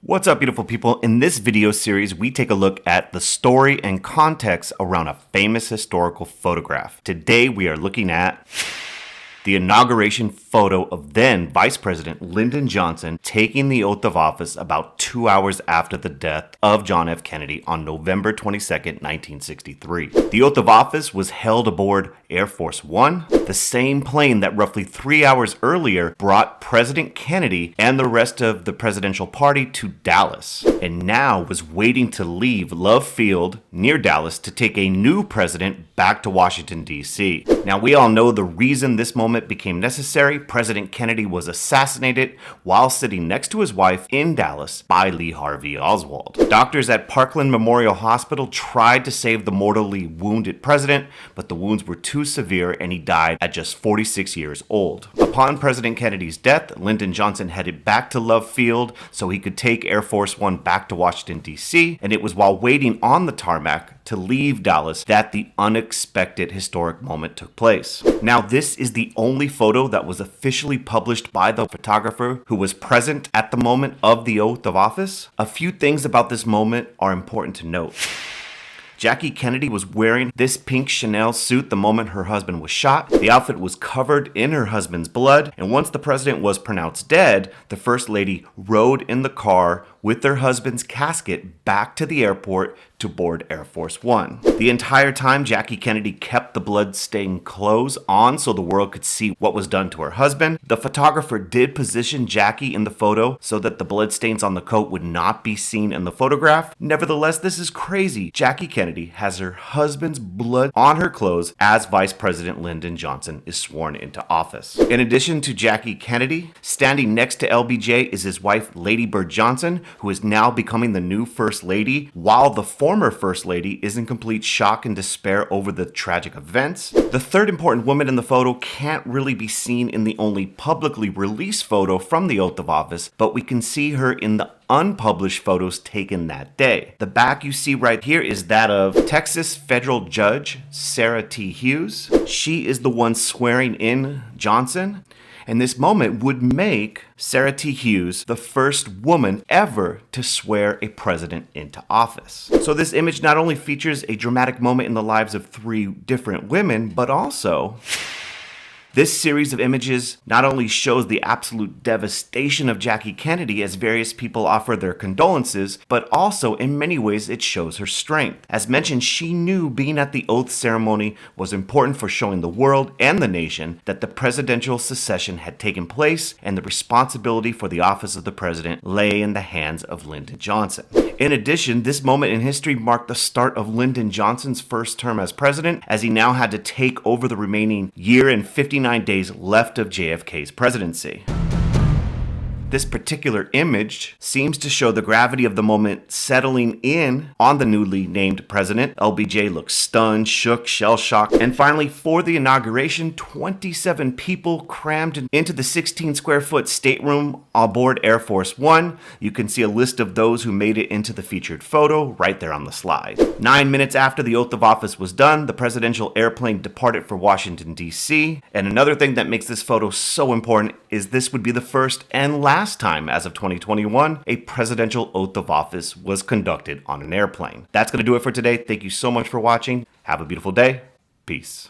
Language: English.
What's up, beautiful people? In this video series, we take a look at the story and context around a famous historical photograph. Today, we are looking at the inauguration photo of then Vice President Lyndon Johnson taking the oath of office about 2 hours after the death of John F. Kennedy on November 22nd, 1963. The oath of office was held aboard Air Force One, the same plane that roughly 3 hours earlier brought President Kennedy and the rest of the presidential party to Dallas, and now was waiting to leave Love Field near Dallas to take a new president back to Washington, D.C. Now, we all know the reason this moment became necessary. President Kennedy was assassinated while sitting next to his wife in Dallas by Lee Harvey Oswald. Doctors at Parkland Memorial Hospital tried to save the mortally wounded president, but the wounds were too severe and he died at just 46 years old. Upon President Kennedy's death, Lyndon Johnson headed back to Love Field so he could take Air Force One back to Washington, D.C., and it was while waiting on the tarmac to leave Dallas that the unexpected historic moment took place. Now, this is the only photo that was officially published by the photographer who was present at the moment of the oath of office. A few things about this moment are important to note. Jackie Kennedy was wearing this pink Chanel suit the moment her husband was shot. The outfit was covered in her husband's blood, and once the president was pronounced dead, the First Lady rode in the car with their husband's casket back to the airport to board Air Force One. The entire time, Jackie Kennedy kept the blood-stained clothes on so the world could see what was done to her husband. The photographer did position Jackie in the photo so that the bloodstains on the coat would not be seen in the photograph. Nevertheless, this is crazy. Jackie Kennedy has her husband's blood on her clothes as Vice President Lyndon Johnson is sworn into office. In addition to Jackie Kennedy, standing next to LBJ is his wife, Lady Bird Johnson, who is now becoming the new First Lady, while the former First Lady is in complete shock and despair over the tragic events. The third important woman in the photo can't really be seen in the only publicly released photo from the oath of office, but we can see her in the unpublished photos taken that day. The back you see right here is that of Texas federal judge Sarah T Hughes. She is the one swearing in Johnson. And this moment would make Sarah T. Hughes the first woman ever to swear a president into office. So this image not only features a dramatic moment in the lives of three different women, but also this series of images not only shows the absolute devastation of Jackie Kennedy as various people offer their condolences, but also in many ways it shows her strength. As mentioned, she knew being at the oath ceremony was important for showing the world and the nation that the presidential succession had taken place and the responsibility for the office of the president lay in the hands of Lyndon Johnson. In addition, this moment in history marked the start of Lyndon Johnson's first term as president, as he now had to take over the remaining year and 59 days left of JFK's presidency. This particular image seems to show the gravity of the moment settling in on the newly named president. LBJ looks stunned, shook, shell-shocked. And finally, for the inauguration, 27 people crammed into the 16-square-foot stateroom aboard Air Force One. You can see a list of those who made it into the featured photo right there on the slide. 9 minutes after the oath of office was done, the presidential airplane departed for Washington, D.C. And another thing that makes this photo so important is this would be the first and last time as of 2021 a presidential oath of office was conducted on an airplane. That's going to do it for today. Thank you so much for watching. Have a beautiful day. Peace.